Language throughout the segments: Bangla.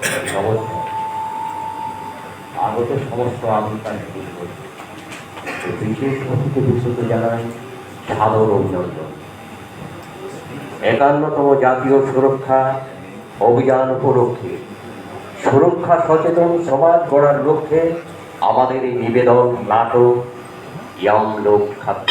নমস্কার। আগত সমস্ত আধিকারিক বিশেষ অতিথি বিশ্বকে জানাই সাদর অভিনন্দন। ৫১তম জাতীয় সুরক্ষা অভিযান উপলক্ষে সুরক্ষা সচেতন সমাজ গড়ার লক্ষ্যে আমাদের এই নিবেদন নাটক ইয়ামলোক খাদ্য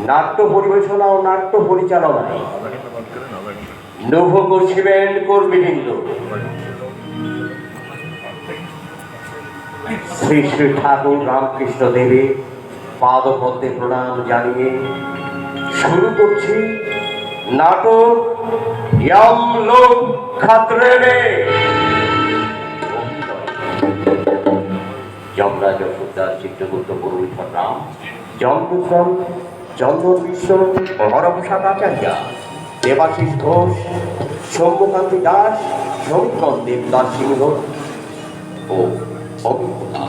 নাট্য পরিবেশনা ও নাট্য পরিচালনায় নভ করছিলেন কর্মীবৃন্দ শ্রী শ্রী ঠাকুর রামকৃষ্ণ দেবের পাদপদ্মে প্রণাম জানিয়ে শুরু করছি নাটক ইয়ামলোক খাতরে में যমরাজ যশোদার চিত্রগুপ্ত পুরোহিত রাম জমদূষণ চন্দন বিশ্ব ও হরপ্রসাদ আচার্য দেবাশিস ঘোষ সৌম্যকান্তি দাস সমীকন দেবদাস সিংহ ও অভিজ্ঞতা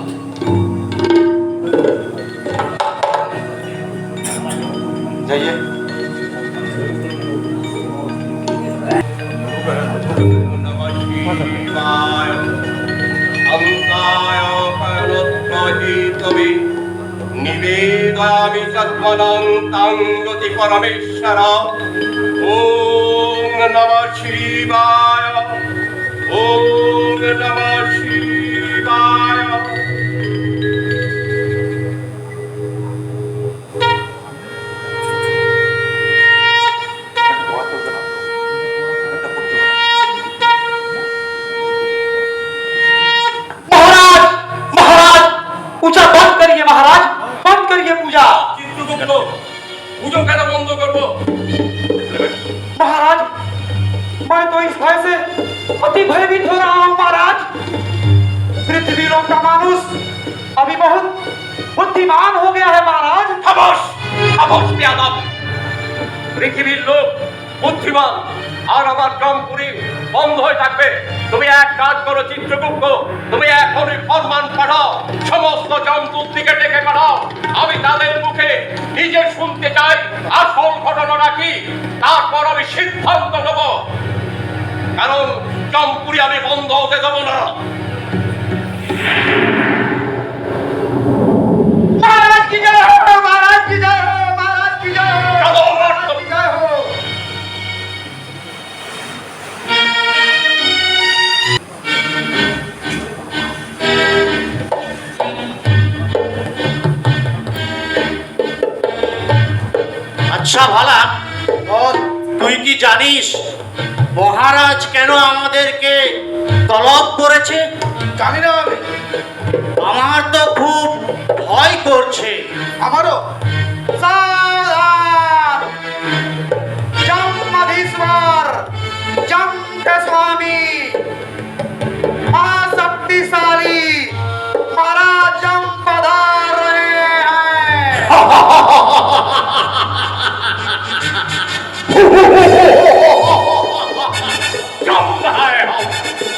जाइए निवेदामि सद्मनान्तं गति परमेश्वर ओम नमः शिवाय ओम नमः शिवाय पूजा बंद करिए महाराज, बंद करिए पूजा। पूजो कैसे बंद करबो महाराज मैं तो इस भय से अति भयभीत हो रहा हूँ महाराज। पृथ्वी लोक का मानुष अभी बहुत बुद्धिमान हो गया है महाराज। खामोश खामोश बेअदब পৃথিবীর লোক বুদ্ধিমান আর আমার জমপুরি বন্ধ হয়ে থাকবে। তুমি এক কাজ করো চিত্রগুপ্ত, তুমি এখনই ফরমান পাঠাও, সমস্ত জমদূতদিকে ডেকে পাঠাও। আমি তাদের মুখে নিজে শুনতে চাই আসল ঘটনাটা কি, তারপর আমি সিদ্ধান্ত নেব। কারণ জমপুরি আমি বন্ধ হতে দেবো না। महाराज की जय हो, महाराज की जय हो, महाराज की जय हो, महाराज की जय हो। আচ্ছা ভালা, তুই কি জানিস মহারাজ কেন আমাদেরকে তলব করেছে? জানি না আমি। আমার তো খুব ভয় করছে। আমারও। सावधान! जमधीश्वर, जम के स्वामी, महाशक्तिशाली महाराज जम पधार रहे हैं।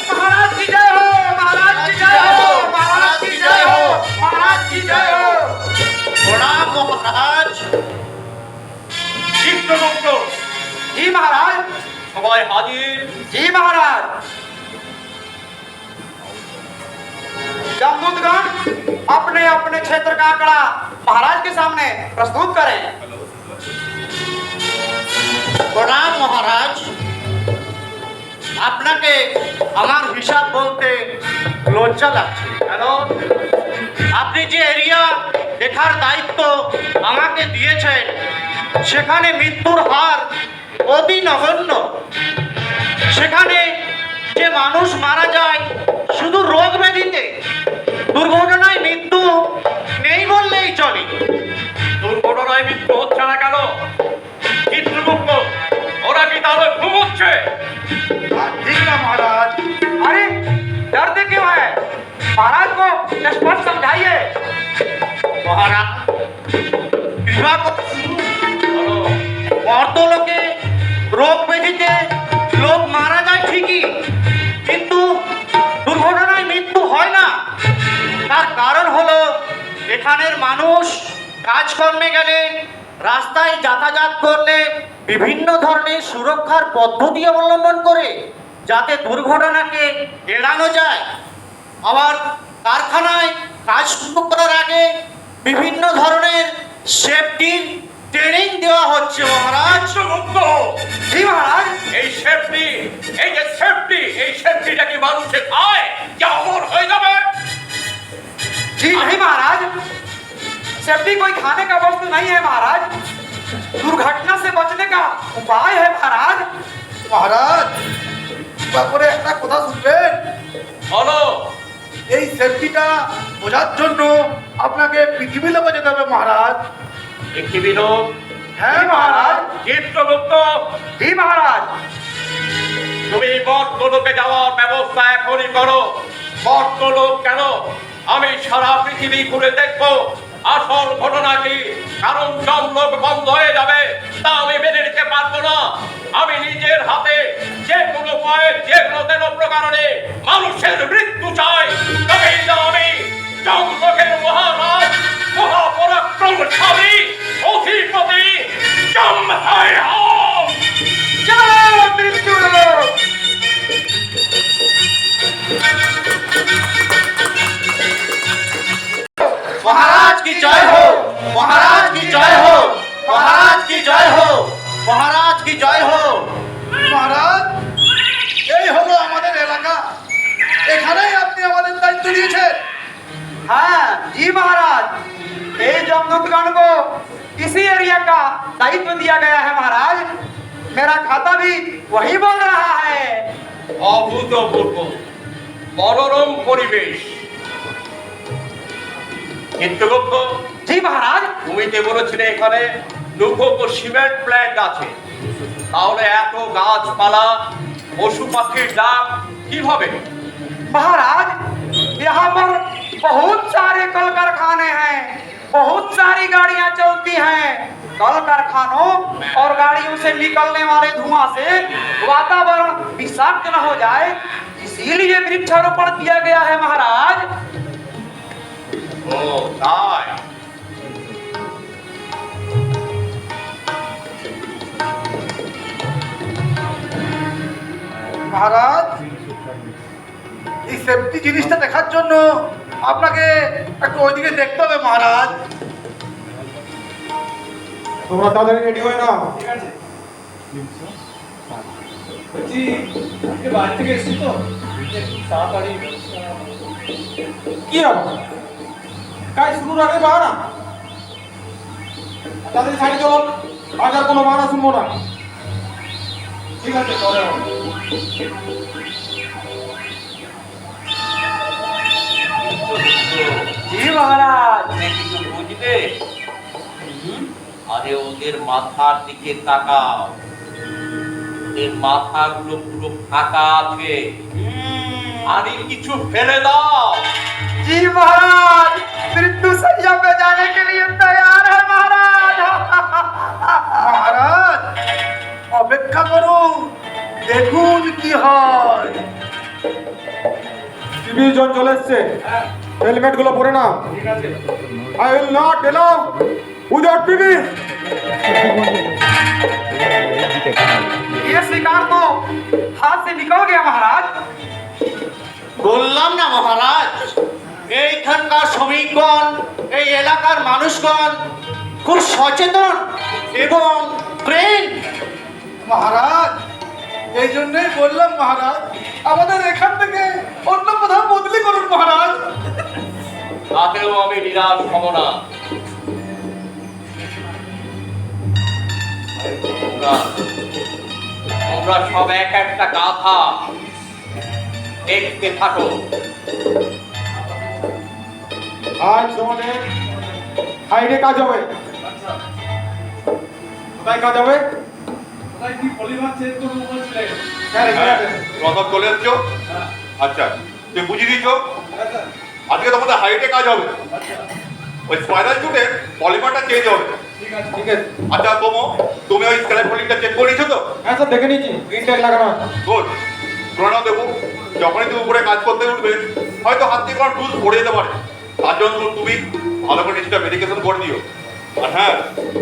महाराज की जय हो, महाराज की जय हो, महाराज की जय हो, महाराज की जय हो। প্রণাম মহারাজ। চিত্রগুপ্ত जी महाराज, সবাই হাজির। जी महाराज। जमदूतगण अपने अपने क्षेत्र का आंकड़ा महाराज के सामने प्रस्तुत करें। প্রণাম মহারাজ। আপনাকে আমার হিসাব বলতে লজ্জা লাগছে। কেন? আপনি যে এরিয়া দেখার দায়িত্ব আমাকে দিয়েছেন সেখানে মৃত্যুর হার অতি নগণ্য। সেখানে যে মানুষ মারা যায় শুধু রোগ ব্যাধিতে, দুর্ঘটনায় মৃত্যু নেই বললেই চলে। দুর্ঘটনায় মৃত্যু হচ্ছে না কেন? চিত্রগুপ্ত ওরা কি তাহলে ঘুমোচ্ছে? ठीक है महाराज। अरे डरते क्यों है? महाराज को स्पष्ट समझाइए। মহারাজ কৃপা করে বলো। মর্তলোকে রোগ ব্যাধিতে লোক মারা যায় ঠিকই, কিন্তু দুর্ঘটনায় মৃত্যু হয় না। তার কারণ হলো এখানের মানুষ কাজকর্মে গেলে, রাস্তায় যাতায়াত করলে বিভিন্ন ধরনের সুরক্ষার পদ্ধতি অবলম্বন করে, যাতে দুর্ঘটনাকে এড়ানো যায়। আবার কারখানায় কাজ শুরু করার আগে বিভিন্ন ধরনের সেফটির ট্রেনিং দেওয়া হচ্ছে মহারাজ। চিত্রগুপ্ত, জি মহারাজ। এই সেফটি, এই যে সেফটি, এই সেফটিটা কি মানুষে খায় যে অমর হয়ে যাবে? जी नहीं महाराज, सेफ्टी कोई खाने का वस्तु नहीं है महाराज, दुर्घटना से बचने का उपाय है महाराज। মহারাজ তারপরে একটা কথা শুনবেন, বলো। এই সেফটিটা বোঝার জন্য আপনাকে পৃথিবী লোকে যেতে হবে মহারাজ। পৃথিবী লোক? হ্যাঁ মহারাজ। চিত্রগুপ্ত, जी महाराज। তুমি মর্তলোকে যাওয়ার ব্যবস্থা এখনই করো। মর্তলোক কেন, আমি সারা পৃথিবী ঘুরে দেখবো আসল ঘটনা কি। কারণ জমলোক বন্ধ হয়ে যাবে তা আমি মেনে নিতে পারবো না। আমি নিজের হাতে যে কোনো উপায়ে, যে কোনো প্রকারণে মানুষের মৃত্যু চাই। তবেই না আমি জমলোকের মহারাজ, মহাপরাক্রমশালী অধিপতি জমহাই হব। जय मृत्युलोक। महाराज की जय हो, महाराज की जय हो, महाराज की जय हो, महाराज की जय हो। মহারাজ এই হলো আমাদের এলাকা, এখানেই আপনি আমাদের দায়িত্ব দিয়েছেন। हाँ जी महाराज, ये जमदूतगण को इसी एरिया का दायित्व दिया गया है महाराज। मेरा खाता भी वही बोल रहा है। অভূতপূর্ব মনোরম পরিবেশ। চিত্রগুপ্ত, जी महाराज। তুমি যে বলেছিলে এখানে লৌহ সিমেন্ট প্ল্যান্ট আছে, তাহলে এত গাছপালা, পশু পাখির ডাক কিভাবে? महाराज यहाँ पर बहुत सारे कल कारखाने हैं, बहुत सारी गाड़ियां चलती हैं। कल कारखानों और गाड़ियों से निकलने वाले धुआं से वातावरण विषाक्त न हो जाए, इसीलिए वृक्षारोपण किया गया है महाराज। ও তাই। মহারাজ এই সেফটি জিনিসটা দেখার জন্য আপনাকে একটু ওইদিকে দেখতে হবে মহারাজ। তোমরা তাড়াতাড়ি রেডি হয়ে নাও। বলছি আজকে বাইরে থেকে এসেছি তো, তাড়াতাড়ি কি হবে কাজ শুরুর আগে বাহানা, তাড়াতাড়ি সাইডে চলো, আজ আর কোনো বাহানা শুনবো না। ঠিক আছে চলে যাও। जी महाराज। কিছু বুঝলে? আরে ওদের মাথার দিকে তাকাও, ওদের মাথাগুলো পুরো ফাঁকা আছে। আরে কিছু ফেলে দাও। जी महाराज, मृत्यु सैया पे जाने के लिए तैयार है महाराज। মহারাজ অপেক্ষা করুন, দেখুন কি হয়। টিভি জন চলে এসছে, হেলমেট গুলো পরে নাও। I will not allow without TV. ये शिकार तो हाथ से निकल गया महाराज। বললাম না মহারাজ, এইখানকার শ্রমিকগণ, এই এলাকার মানুষগণ খুব সচেতন এবং ট্রেন। মহারাজ এই জন্যই বললাম মহারাজ, আমাদের এখান থেকে অন্য কোথাও বদলি করুন মহারাজ। তাতেও আমি নিরাশ হব না। তোমরা সব এক একটা গাথা দেখতে থাকো। আজ তোমাদের সাইডে কাজ হবে। কোথায় কাজ হবে? কোথায় কি পলিমার চেঞ্জ করবো বলছিলে? প্রথম চলে এসছো? আচ্ছা, তুমি বুঝিয়ে দিচ্ছ আজকে তোমাদের হাইটে কাজ হবে। ওই স্পাইরাল জুটে পলিমারটা চেঞ্জ হবে। ঠিক আছে ঠিক আছে। আচ্ছা তুমি ওই স্ক্র্যাপ পলিংটা চেক করে নিয়েছো তো? হ্যাঁ স্যার দেখে নিয়েছি, গ্রিন ট্যাগ লাগানো আছে। গুড, করে নাও। দেখো যখনই তুমি উপরে কাজ করতে উঠবে হয়তো হাত থেকে কোনো টুলস পড়ে যেতে পারে, তার জন্য তুমি ভালো করে নিজেটা মেডিকেশন করে দিও। আর হ্যাঁ,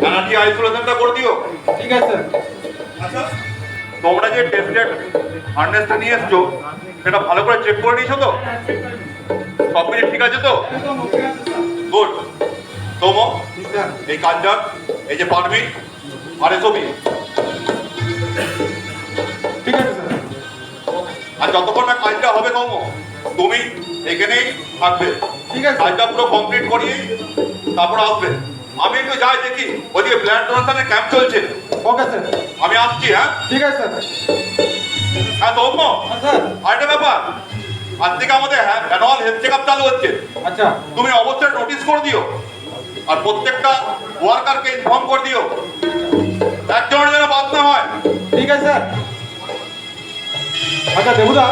এনার্জি আইসোলেশনটা করে দিও। ঠিক আছে স্যার। আচ্ছা তোমরা যে টেস্টেড হার্নেসটা নিয়ে এসছো সেটা ভালো করে চেক করে নিয়েছো তো? সব কিছু ঠিক আছে তো? গুড। তোমো এই কাঞ্জার, এই যে পারমিট আর এসবই, ঠিক আছে স্যার। আর যতক্ষণ না কাজটা হবে তোমো তুমি এখানেই থাকবে। ঠিক আছে। কাজটা পুরো কমপ্লিট করিয়ে তারপর আসবে। আমি একটু যাই দেখি ওদিকে ব্লাড ডোনেশনের ক্যাম্প চলছে। Okay sir. আমি আসছি। হ্যাঁ ঠিক আছে স্যার। হ্যাঁ তোমো স্যার। আরেকটা ব্যাপার, আজ থেকে আমাদের অ্যানুয়াল হেলথ চেক আপ চালু হচ্ছে। আচ্ছা। তুমি অবশ্যই নোটিস করে দিও আর প্রত্যেকটা ওয়ার্কারকে ইনফর্ম করে দিও, একজনের যেন বাদ না হয়। ঠিক আছে স্যার। আচ্ছা দেবুদা,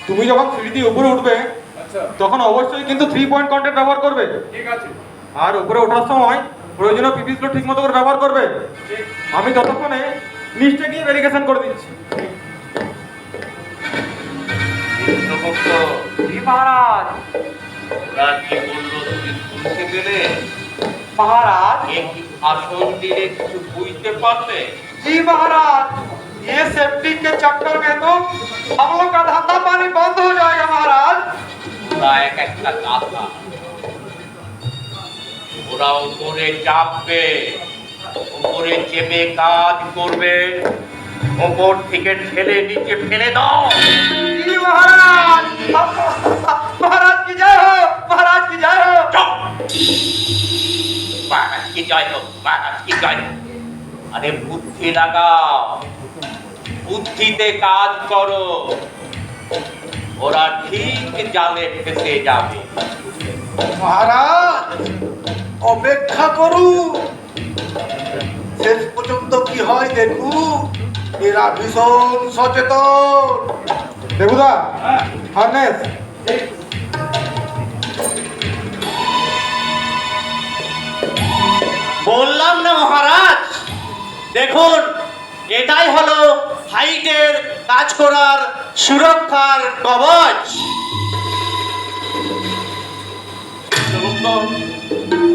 তুমি যখন 3D উপরে উঠবে তখন অবশ্যই কিন্তু 3 পয়েন্ট কন্ট্যাক্ট ব্যবহার করবে। ঠিক আছে। আর উপরে ওঠার সময় প্রয়োজনীয় পিপিসগুলো ঠিক মতো করে ব্যবহার করবে। আমি ততক্ষণে নিচে গিয়ে ভেরিফিকেশন করে দিচ্ছি। চিত্রগুপ্ত, জি महाराज। ওরা কি বললো তুমি শুনতে পেলে? महाराज। এ কি আসল দিনে কিছু বুঝতে পারলে? जी महाराज, ये सेफ्टी के चक्कर में तो हम लोग का धंधा पानी बंद हो जाएगा महाराज। ওরা এক একটা গাধা, ওরা উপরে চাপবে, উপরে চেপে কাজ করবে, ওপর থেকে ঠেলে নিচে ফেলে দাও। जी महाराज। महाराज की जय हो, महाराज की जय हो। চুপ! মহারাজ কি জয় হোক, মহারাজ কি জয় হোক। আরে বুদ্ধি লাগাও, বুদ্ধিতে কাজ করো, ওরা ঠিক জালে ফেসে যাবে। মহারাজ অপেক্ষা করুন, শেষ পর্যন্ত কি হয় দেখুন। এরা ভীষণ সচেতন। দেবুদা, হার্নেস। বললাম না মহারাজ, দেখুন এটাই হলো হাইটের কাজ করার সুরক্ষার কবচ।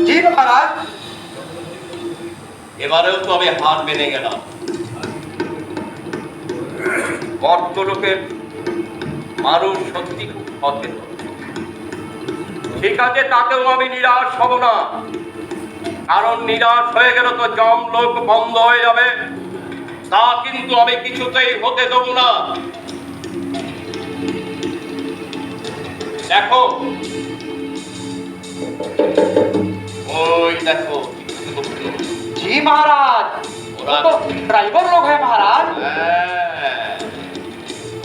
जी महाराज। এবারেও তো আমি হার মেনে গেলাম। মর্তলোকের মানুষ সত্যি খুব সচেতন। ঠিক আছে, তাতেও আমি নিরাশ হব না, কারণ নিরাশ হয়ে গেলে তো জমলোক বন্ধ হয়ে যাবে। তা কিন্তু আমি কিছুতেই হতে দেব না। দেখো, ওই দেখো जी महाराज, वो तो ड्राइवर लोग हैं महाराज। হ্যাঁ,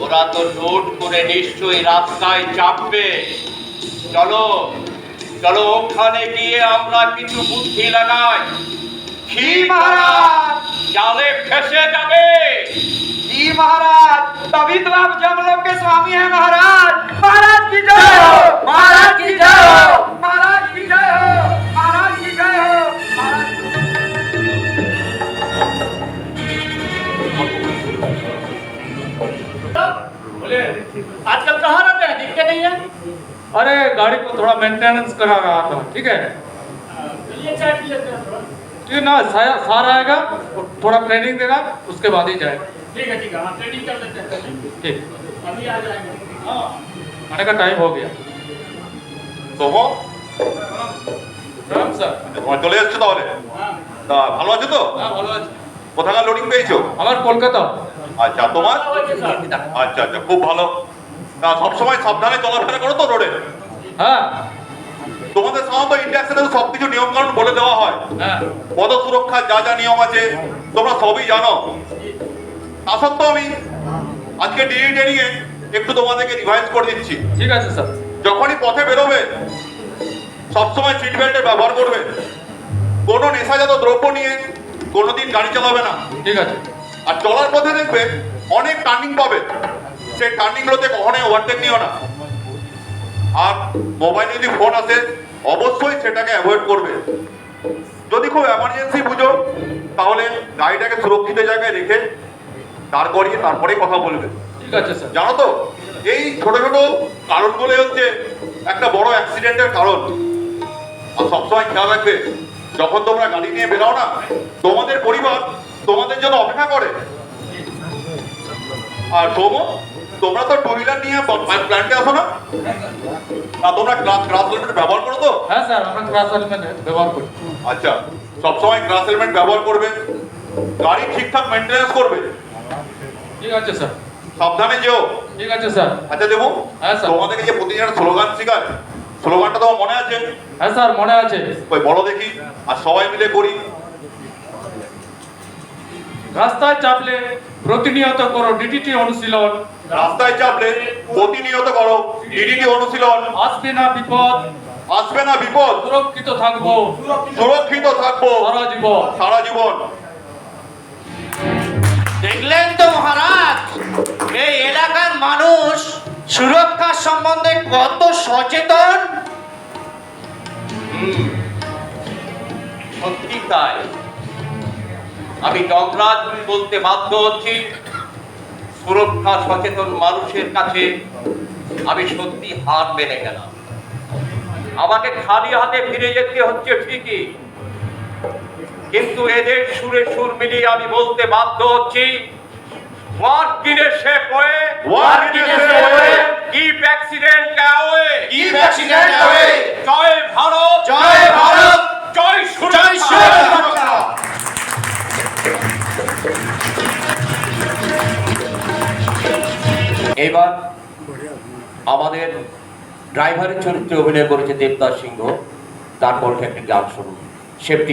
ওরা তো লোড করে নিশ্চয়ই রাস্তায় চাপবে। চলো চলো, ওখানে গিয়ে আমরা কিছু বুদ্ধি লাগাই। जी महाराज। জালে ফেসে যাবে। जी महाराज, तभी तो आप जमलोक के स्वामी हैं महाराज। महाराज की जय हो, महाराज की जय हो, महाराज की जय हो, महाराज की जय हो, महाराज। आजकल कहाँ रहते हैं, दिखते नहीं है। अरे गाड़ी को थोड़ा मेंटेनेंस करा रहा था। ठीक है, ठीक ना, सार आएगा, थोड़ा ट्रेनिंग देगा, उसके बाद ही जाएगा। ठीक है हाँ ट्रेनिंग कर लेते हैं। ठीक, अभी आ जाएंगे। आने का टाइम हो गया। তোমো राम सर। তোমার চলে এসছো তাহলে? তা ভালো আছো তো? हाँ ভালো আছে। কোথাকার লোডিং পেয়েছো? আমার কলকাতা। আচ্ছা, তোমার? আচ্ছা আচ্ছা, খুব ভালো। তা সবসময় সাবধানে চলাফেরা করো তো রোডে? হ্যাঁ তোমাদের সাধারণত ইন্ডাস্ট্রিতে সবকিছু নিয়ম কানুন বলে দেওয়া হয়। হ্যাঁ পদ সুরক্ষার যা যা নিয়ম আছে তোমরা সবই জানো। তা সত্ত্বেও আমি আজকে ডিডি ট্রেনিং এ একটু তোমাদেরকে রিভাইজ করে দিচ্ছি। ঠিক আছে স্যার। যখনই পথে বেরোবে সবসময় সিট বেল্টের ব্যবহার করবে। কোনো নেশাজাত দ্রব্য নিয়ে কোনোদিন গাড়ি চালাবে না। ঠিক আছে। আর চলার পথে দেখবে অনেক টার্নিং পাবে, সেই টার্নিংগুলোতে কখনোই ওভারটেক নিও না। আর মোবাইলে যদি ফোন আসে অবশ্যই সেটাকে অ্যাভয়েড করবে। যদি খুব এমার্জেন্সি বুঝো তাহলে গাড়িটাকে সুরক্ষিত জায়গায় রেখে দাঁড় করিয়ে তারপরেই কথা বলবে। ঠিক আছে স্যার। জানো তো, এই ছোট ছোট কারণগুলো হচ্ছে একটা বড় অ্যাক্সিডেন্টের কারণ। আর সবসময় খেয়াল রাখবে, যখন তোমরা গাড়ি নিয়ে বেরাও না, তোমাদের পরিবার তোমাদের জন্য অপেক্ষা করে। আর সোমো, তোমরা তো টু হুইলার নিয়ে প্ল্যান্টে আসো না? আর তোমরা গ্রাস হেলমেট ব্যবহার করো তো? হ্যাঁ স্যার, আমরা ক্লাস হেলমেট ব্যবহার করি। আচ্ছা, সবসময় গ্রাস হেলমেট ব্যবহার করবে, গাড়ি ঠিকঠাক মেনটেন্যান্স করবে, ঠিক আছে স্যার। সাবধানে যেও। ঠিক আছে স্যার। আচ্ছা দেবো, হ্যাঁ, স্যার। তোমাদেরকে যে প্রতিদিন স্লোগান শেখায়, স্লোগানটা তোমার মনে আছে? হ্যাঁ স্যার, মনে আছে। ওই বলো দেখি, আর সবাই মিলে করি। রাস্তায় চাপলে প্রতিনিয়ত করো ডিটিটি অনুশীলন। রাস্তায় চাপলে প্রতিনিয়ত করো ডিডিটি অনুশীলন। আসবে না বিপদ, আসবে না বিপদ, সুরক্ষিত থাকবো সুরক্ষিত থাকবো সারা জীবন। সারা জীবন। দেখলেন তো মহারাজ, এই এলাকার মানুষ সুরক্ষা সম্বন্ধে কত সচেতন। সত্যি তাই। আমি যমরাজ বলতে বাধ্য হচ্ছি, সুরক্ষা সচেতন মানুষের কাছে আমি সত্যি হার মেনে গেলাম। আমাকে খালি হাতে ফিরে যেতে হচ্ছে ঠিকই, কিন্তু এদের সুরে সুর মিলিয়ে আমি বলতে বাধ্য হচ্ছি, work in a safe way, Work in a safe way, keep accident away, Keep accident away, জয় ভারত, জয় ভারত, জয় জয় সুরক্ষা। সুরক্ষা। এবার আমাদের ড্রাইভারের চরিত্রে অভিনয় করেছে দেবদাস সিংহ, তার কণ্ঠে একটি গান শুনুন, সেফটি